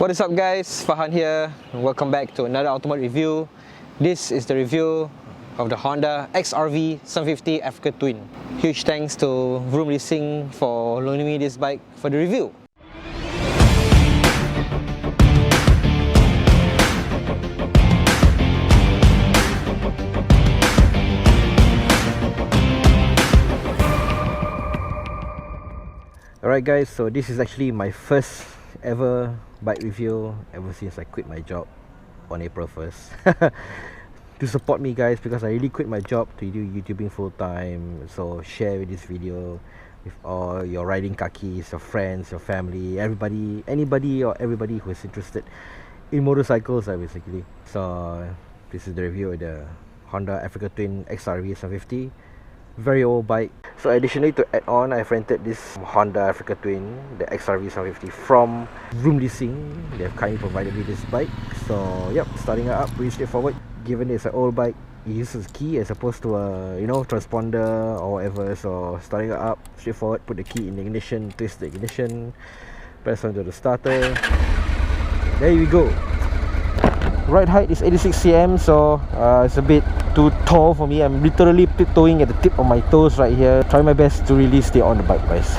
What is up guys, Fahan here and welcome back to another automotive review. This is the review of the Honda XRV750 Africa Twin. Huge thanks to Vroom Leasing for loaning me this bike for the review. Alright guys, so this is actually my first ever bike review ever since I quit my job on April 1st. To support me guys, because I really quit my job to do YouTubing full time. So share this video with all your riding kakis, your friends, your family, everybody, anybody or everybody who is interested in motorcycles basically. So this is the review of the Honda Africa Twin XRV750. Very old bike. So additionally to add on, I've rented this Honda Africa Twin, the XRV750 from Vroom Leasing. They've kindly provided me this bike. So yep, starting it up pretty straightforward. Given it's an old bike, it uses key as opposed to a transponder or whatever. So starting it up straightforward, put the key in the ignition, twist the ignition, press onto the starter. There you go. Ride height is 86 cm, so it's a bit too tall for me. I'm literally tiptoeing at the tip of my toes right here. Try my best to really stay on the bike, guys.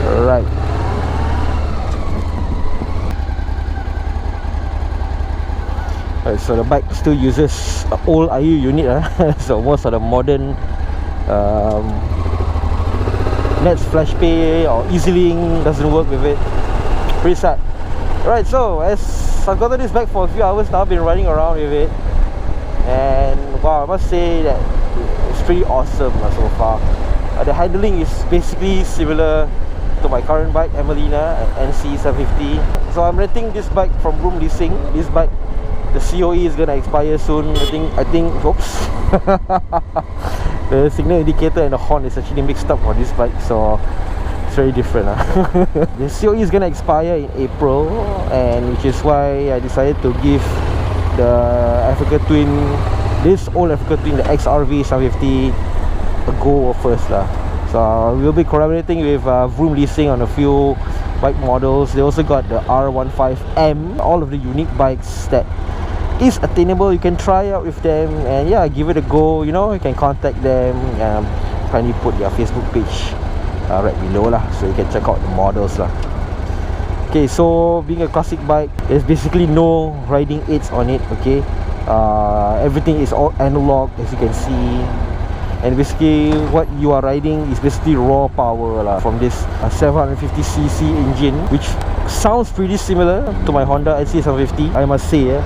Alright. Alright, so the bike still uses an old IU unit. So most of the modern Nets Flash Pay or EasyLink doesn't work with it. Pretty sad. Alright, so as I've gotten this bike for a few hours now, I've been riding around with it, and wow, I must say that it's pretty awesome so far. The handling is basically similar to my current bike, Emelina NC750. So I'm renting this bike from Vroom Leasing. This bike, the COE is gonna expire soon. I think oops. The signal indicator and the horn is actually mixed up for this bike, so it's very different. The COE is gonna expire in April, and which is why I decided to give the Africa Twin, this old Africa Twin, the XRV750, a go first lah. So we'll be collaborating with Vroom Leasing on a few bike models. They also got the R15M, all of the unique bikes that is attainable. You can try out with them, and yeah, give it a go. You can contact them. Kindly put their Facebook page right below lah, so you can check out the models lah. Okay, so being a classic bike, there's basically no riding aids on it. Okay, everything is all analog, as you can see, and basically what you are riding is basically raw power lah from this 750cc engine, which sounds pretty similar to my Honda NC750, I must say.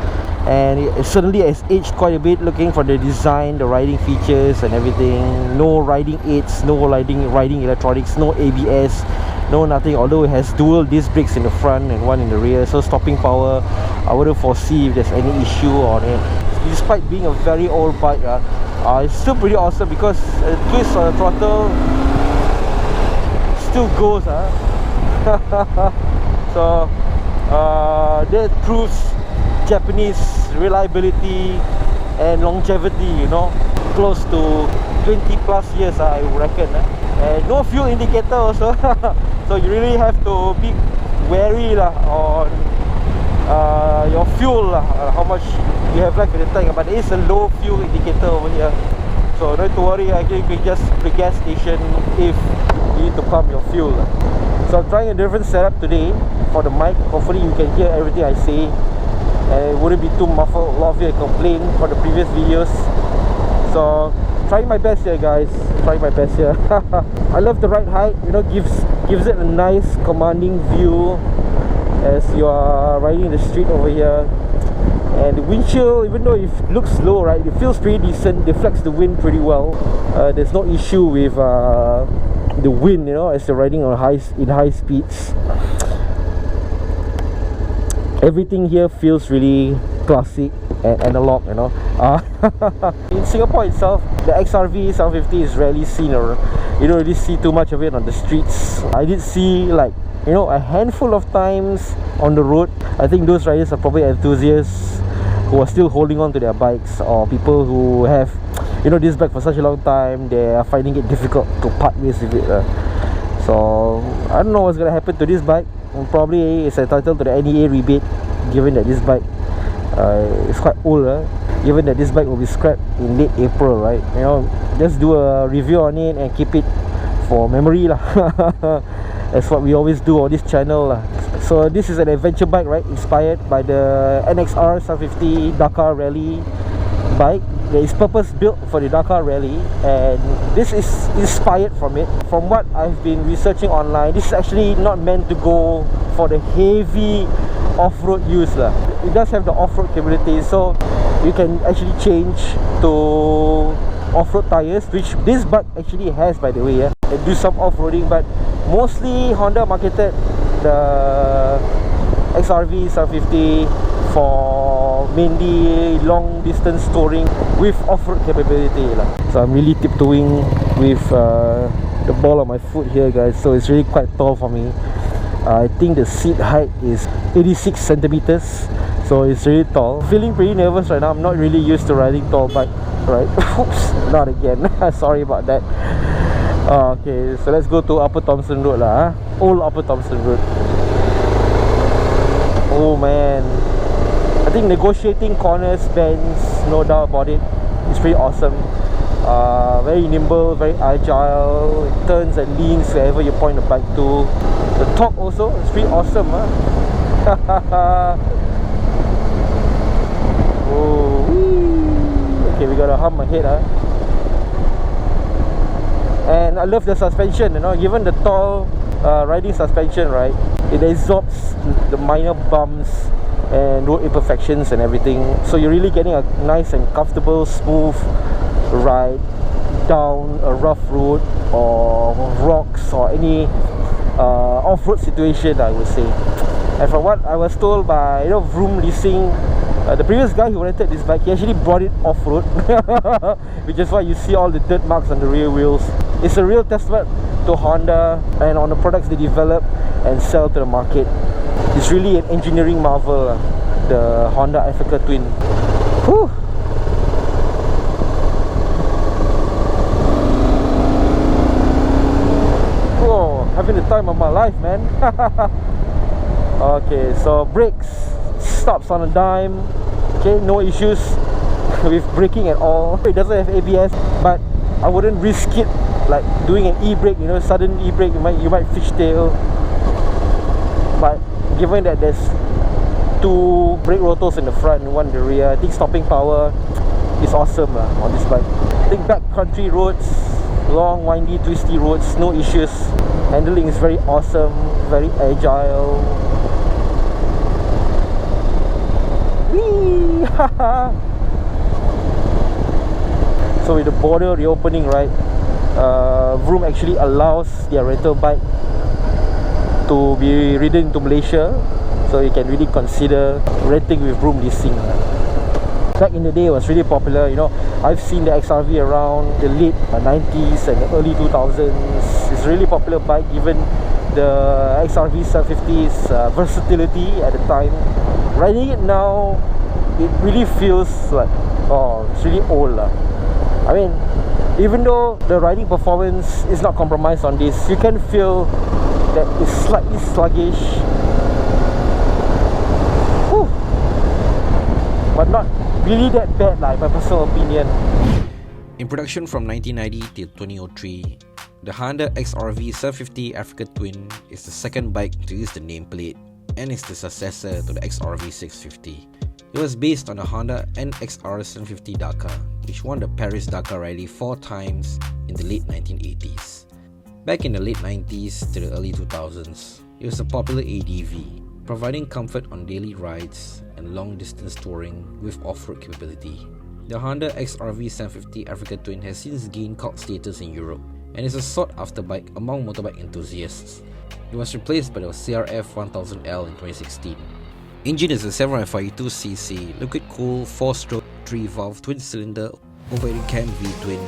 And it certainly has aged quite a bit, looking for the design, the riding features and everything. No riding aids, no riding electronics, no ABS, no nothing. Although it has dual disc brakes in the front and one in the rear, so stopping power, I wouldn't foresee if there's any issue on it. Despite being a very old bike, it's still pretty awesome, because a twist on the throttle still goes. So that proves Japanese reliability and longevity, close to 20 plus years, I reckon. And no fuel indicator also. So you really have to be wary on your fuel, how much you have left in the tank. But there is a low fuel indicator over here, so don't worry, actually you can just the gas station if you need to pump your fuel. So I'm trying a different setup today for the mic. Hopefully you can hear everything I say, and it wouldn't be too muffled. A lot of you complained for the previous videos, so trying my best here guys, trying my best here. I love the ride height, gives it a nice commanding view as you are riding the street over here. And the windshield, even though it looks low, right, it feels pretty decent, deflects the wind pretty well. There's no issue with the wind, as you're riding on high speeds. Everything here feels really classic and analog, In Singapore itself, the XRV750 is rarely seen, or you don't really see too much of it on the streets. I did see a handful of times on the road. I think those riders are probably enthusiasts who are still holding on to their bikes, or people who have this bike for such a long time. They are finding it difficult to part ways with it. So I don't know what's gonna happen to this bike. probably is entitled to the NEA rebate, given that this bike is quite old, given that this bike will be scrapped in late April, right? You know, just do a review on it and keep it for memory lah. That's what we always do on this channel lah. So this is an adventure bike, right? Inspired by the XRV750 Dakar Rally bike. That is purpose built for the Dakar Rally, and this is inspired from it. From what I've been researching online, this is actually not meant to go for the heavy off-road use lah. It does have the off-road capability, so you can actually change to off-road tires, which this bike actually has, by the way, and do some off-roading. But mostly Honda marketed the XRV750 for mainly long distance touring with off-road capability lah. So I'm really tiptoeing with the ball of my foot here, guys, so it's really quite tall for me. I think the seat height is 86 centimeters, so it's really tall. Feeling pretty nervous right now. I'm not really used to riding tall bike, right? Oops, not again. Sorry about that. Okay, so let's go to Upper Thomson Road lah, Old Upper Thomson Road. Oh man, I think negotiating corners, bends, no doubt about it. It's pretty awesome. Very nimble, very agile. It turns and leans wherever you point the bike to. The torque also is pretty awesome, Oh, wee. Okay, we gotta hum ahead, And I love the suspension, you know, given the tall riding suspension, right? It absorbs the minor bumps and road imperfections and everything, so you're really getting a nice and comfortable, smooth ride down a rough road or rocks or any off-road situation, I would say. And from what I was told by, you know, Vroom Leasing, the previous guy who rented this bike, he actually brought it off-road, which is why you see all the dirt marks on the rear wheels. It's a real testament to Honda and on the products they develop and sell to the market. It's really an engineering marvel, the Honda Africa Twin. Whew. Whoa, having the time of my life, man. Okay, so brakes, stops on a dime. Okay, no issues with braking at all. It doesn't have ABS, but I wouldn't risk it like doing an e-brake, you know, sudden e-brake, you might fishtail. But given that there's two brake rotors in the front and one in the rear, I think stopping power is awesome on this bike. I think backcountry roads, long, windy, twisty roads, no issues. Handling is very awesome, very agile. Whee! So with the border reopening, right, Vroom actually allows their rental bike to be ridden into Malaysia, so you can really consider renting with Vroom Leasing. Back in the day, it was really popular. You know, I've seen the XRV around the late 90s and the early 2000s. It's a really popular bike, given the XRV750's versatility at the time. Riding it now, it really feels like, oh, it's really old. I mean, even though the riding performance is not compromised on this, you can feel that it's slightly sluggish. Whew. But not really that bad, like my personal opinion. In production from 1990 till 2003, the Honda XRV750 Africa Twin is the second bike to use the nameplate and is the successor to the XRV650. It was based on the Honda NXR750 Dakar, which won the Paris-Dakar Rally 4 times in the late 1980s. Back in the late 90s to the early 2000s, it was a popular ADV, providing comfort on daily rides and long-distance touring with off-road capability. The Honda XRV750 Africa Twin has since gained cult status in Europe and is a sought-after bike among motorbike enthusiasts. It was replaced by the CRF1000L in 2016. Engine is a 742cc liquid-cooled 4-stroke 3-valve twin-cylinder overhead cam V-twin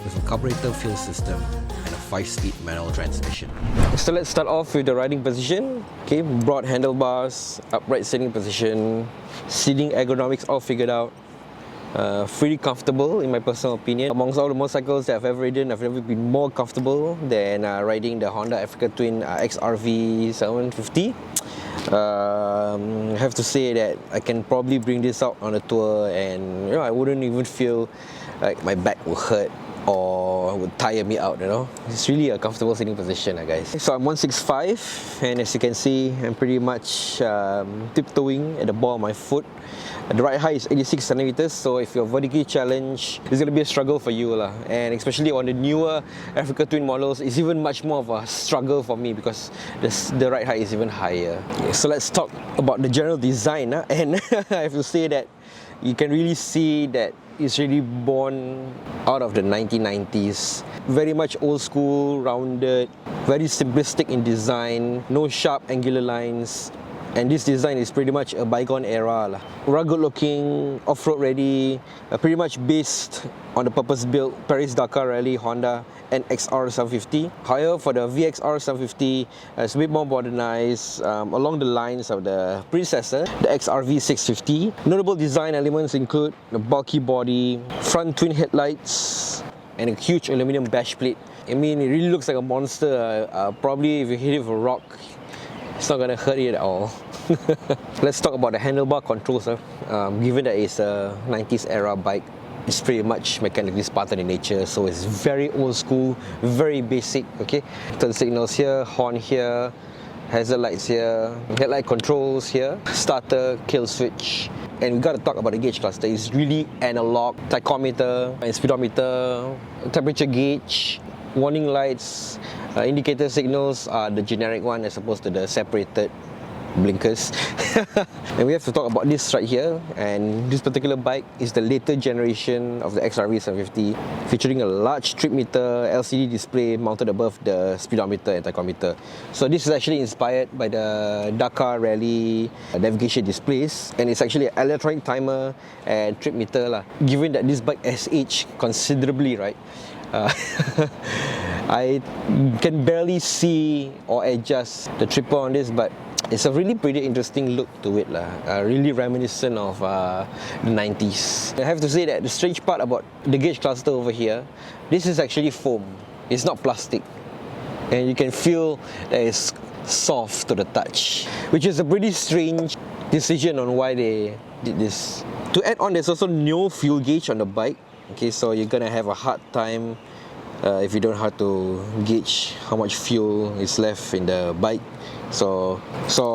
with a carburetor fuel system and a 5-speed manual transmission. So let's start off with the riding position. Okay, broad handlebars, upright sitting position, seating ergonomics all figured out. Pretty comfortable in my personal opinion. Amongst all the motorcycles that I've ever ridden, I've never been more comfortable than riding the Honda Africa Twin XRV750. I have to say that I can probably bring this out on a tour and I wouldn't even feel like my back will hurt or would tire me out, It's really a comfortable sitting position, guys. So I'm 165 and as you can see, I'm pretty much tiptoeing at the ball of my foot. The ride height is 86 centimeters, so if you're vertically challenged, it's going to be a struggle for you. And especially on the newer Africa Twin models, it's even much more of a struggle for me because the ride height is even higher. So let's talk about the general design. And I have to say that you can really see that it's really born out of the 1990s. Very much old school, rounded, very simplistic in design, no sharp angular lines. And this design is pretty much a bygone era. Rugged looking, off-road ready, pretty much based on the purpose-built Paris-Dakar Rally Honda XR750. However, for the VXR750, it's a bit more modernized along the lines of the predecessor, the XRV650. Notable design elements include the bulky body, front twin headlights, and a huge aluminum bash plate. I mean, it really looks like a monster. Probably if you hit it with a rock, it's not gonna hurt it at all. Let's talk about the handlebar controls. Given that it's a 90s era bike, it's pretty much mechanically Spartan in nature, so it's very old school, very basic. Okay, turn signals here, horn here, hazard lights here, headlight controls here, starter, kill switch. And we gotta talk about the gauge cluster. It's really analog. Tachometer and speedometer, temperature gauge, warning lights, indicator signals are the generic one as opposed to the separated blinkers. And we have to talk about this right here, and this particular bike is the later generation of the XRV750, featuring a large trip meter LCD display mounted above the speedometer and tachometer. So this is actually inspired by the Dakar Rally navigation displays, and it's actually an electronic timer and trip meter. Given that this bike has aged considerably, right? I can barely see or adjust the tripper on this, but it's a really pretty interesting look to it, really reminiscent of the 90s. I have to say that the strange part about the gauge cluster over here, this is actually foam, it's not plastic, and you can feel that it's soft to the touch, which is a pretty strange decision on why they did this. To add on, there's also no fuel gauge on the bike. Okay, so you're gonna have a hard time if you don't know how to gauge how much fuel is left in the bike. So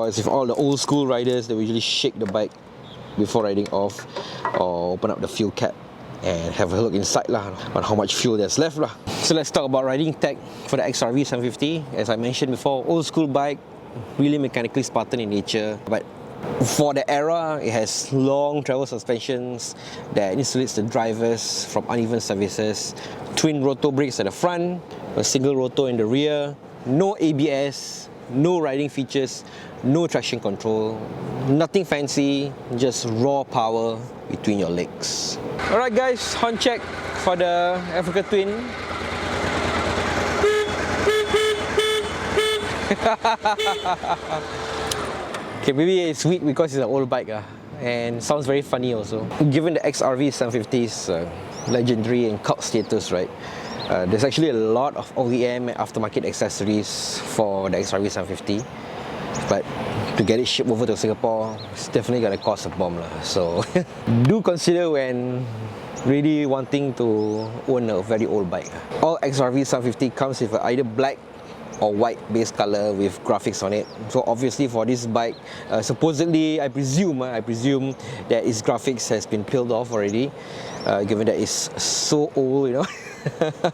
as if all the old school riders, they usually shake the bike before riding off or open up the fuel cap and have a look inside on how much fuel there's left. So let's talk about riding tech for the XRV750. As I mentioned before, old school bike, really mechanically Spartan in nature, but for the era, it has long travel suspensions that insulates the drivers from uneven surfaces, twin rotor brakes at the front, a single rotor in the rear, no ABS, no riding features, no traction control, nothing fancy, just raw power between your legs. Alright guys, horn check for the Africa Twin. Okay, maybe it's weak because it's an old bike and sounds very funny also. Given the XRV750's legendary and cult status, right? There's actually a lot of OEM aftermarket accessories for the XRV750, but to get it shipped over to Singapore, it's definitely gonna cost a bomb. So do consider when really wanting to own a very old bike. All XRV750 comes with either black or white base color with graphics on it. So obviously for this bike, supposedly I presume that its graphics has been peeled off already, given that it's so old,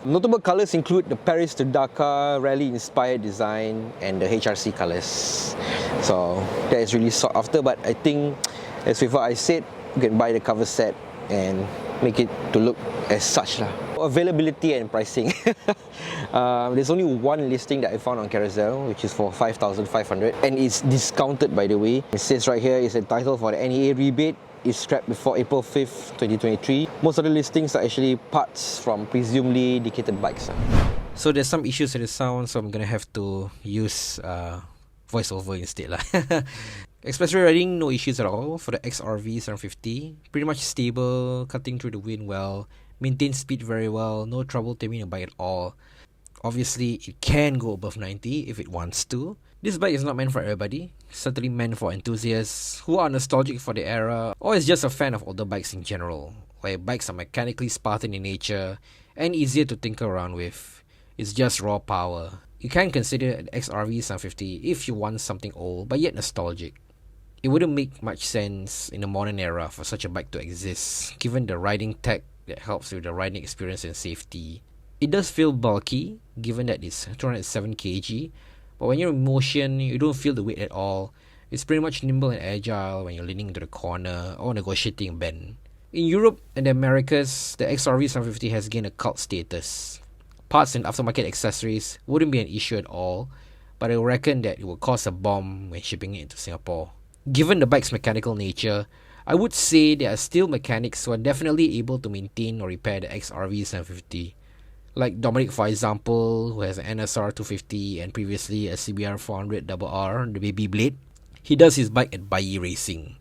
Notable colors include the Paris to Dakar Rally inspired design and the HRC colors. So that is really sought after, but I think, as with what I said, you can buy the cover set and make it to look as such. Availability and pricing. There's only one listing that I found on Carousel, which is for 5,500, and it's discounted, by the way. It says right here it's entitled for the NEA rebate. It's scrapped before April 5th, 2023. Most of the listings are actually parts from presumably dedicated bikes. So there's some issues with the sound, so I'm gonna have to use voiceover instead lah. Expressway riding, no issues at all for the XRV750. Pretty much stable, cutting through the wind well, maintains speed very well, no trouble taming the bike at all. Obviously, it can go above 90 if it wants to. This bike is not meant for everybody, certainly meant for enthusiasts who are nostalgic for the era or is just a fan of older bikes in general, where bikes are mechanically Spartan in nature and easier to tinker around with. It's just raw power. You can consider an XRV750 if you want something old but yet nostalgic. It wouldn't make much sense in the modern era for such a bike to exist, given the riding tech that helps with the riding experience and safety. It does feel bulky, given that it's 207 kg, but when you're in motion, you don't feel the weight at all. It's pretty much nimble and agile when you're leaning into the corner or negotiating a bend. In Europe and the Americas, the XRV750 has gained a cult status. Parts and aftermarket accessories wouldn't be an issue at all, but I reckon that it would cost a bomb when shipping it into Singapore. Given the bike's mechanical nature, I would say there are still mechanics who are definitely able to maintain or repair the XRV750. Like Dominic, for example, who has an NSR 250 and previously a CBR 400RR, the baby blade. He does his bike at Bayi Racing.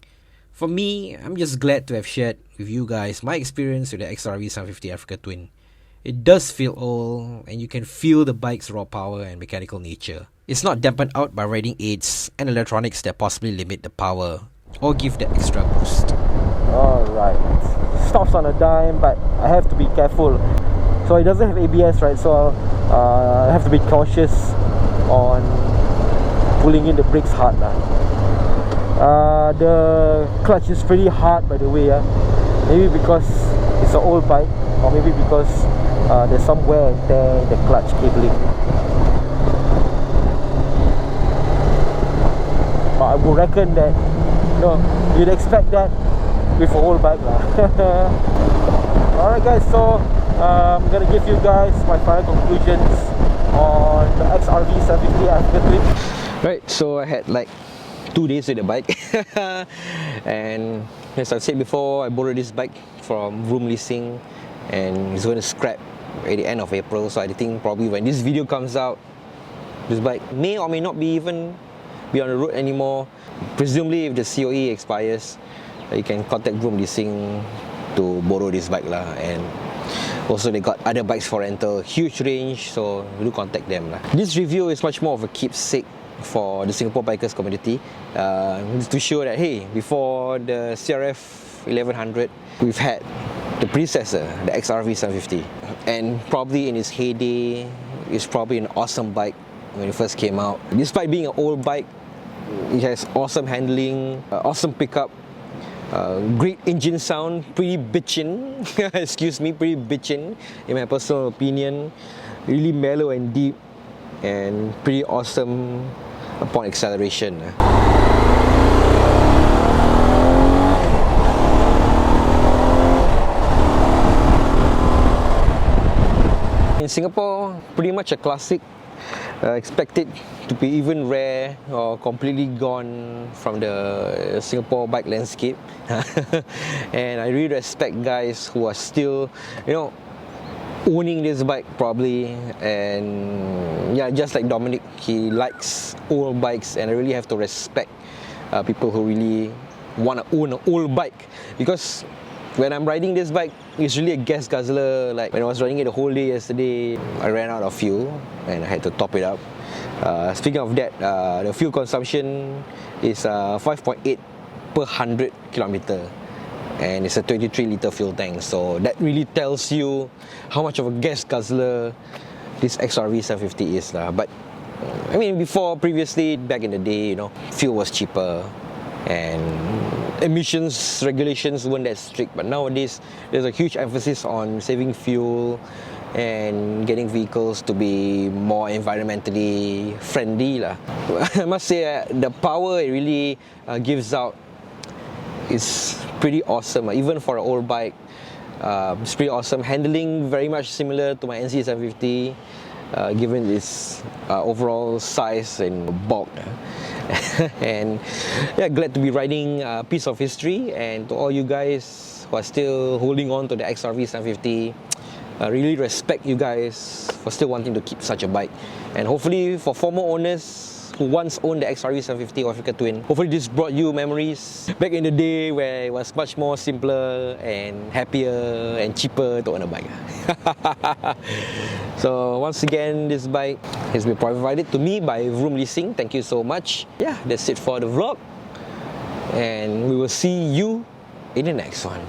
For me, I'm just glad to have shared with you guys my experience with the XRV750 Africa Twin. It does feel old, and you can feel the bike's raw power and mechanical nature. It's not dampened out by riding aids and electronics that possibly limit the power or give that extra boost. Alright, stops on a dime, but I have to be careful. So it doesn't have ABS, right? So I have to be cautious on pulling in the brakes hard. The clutch is pretty hard, by the way. Maybe because it's an old bike, or maybe because there's some wear and tear in the clutch cabling. But I would reckon that, you'd expect that with an old bike. Alright guys, so I'm gonna give you guys my final conclusions on the XRV750 Africa Twin. Right, so I had like 2 days with the bike and as I've said before, I borrowed this bike from Room Leasing and it's going to scrap at the end of April. So I think probably when this video comes out, this bike may or may not be even be on the road anymore. Presumably if the COE expires, you can contact Room Leasing to borrow this bike lah. And also they got other bikes for rental, huge range, so do contact them lah. This review is much more of a keepsake for the Singapore bikers community, to show that hey, before the CRF 1100 we've had the predecessor, the XRV750, and probably in its heyday it's probably an awesome bike when it first came out. Despite being an old bike, it has awesome handling, awesome pickup, great engine sound, pretty bitchin excuse me, pretty bitchin in my personal opinion, really mellow and deep and pretty awesome upon acceleration. In Singapore, pretty much a classic. Expect it to be even rare or completely gone from the Singapore bike landscape. And I really respect guys who are still, owning this bike probably, and yeah, just like Dominic, he likes old bikes, and I really have to respect people who really want to own an old bike, because when I'm riding this bike, it's really a gas guzzler. Like when I was riding it the whole day yesterday, I ran out of fuel and I had to top it up. Speaking of that, the fuel consumption is 5.8 per 100 kilometer. And it's a 23-litre fuel tank, so that really tells you how much of a gas guzzler this XRV750 is. But I mean, previously, back in the day, fuel was cheaper and emissions regulations weren't that strict. But nowadays, there's a huge emphasis on saving fuel and getting vehicles to be more environmentally friendly. I must say, the power it really gives out is pretty awesome, even for an old bike. It's pretty awesome. Handling very much similar to my NC750, given its overall size and bulk. And yeah, glad to be riding a piece of history. And to all you guys who are still holding on to the XRV750, I really respect you guys for still wanting to keep such a bike. And hopefully for former owners who once owned the XRV750 or Africa Twin. Hopefully this brought you memories back in the day where it was much more simpler and happier and cheaper to own a bike. So once again, this bike has been provided to me by Vroom Leasing. Thank you so much. Yeah, that's it for the vlog, and we will see you in the next one.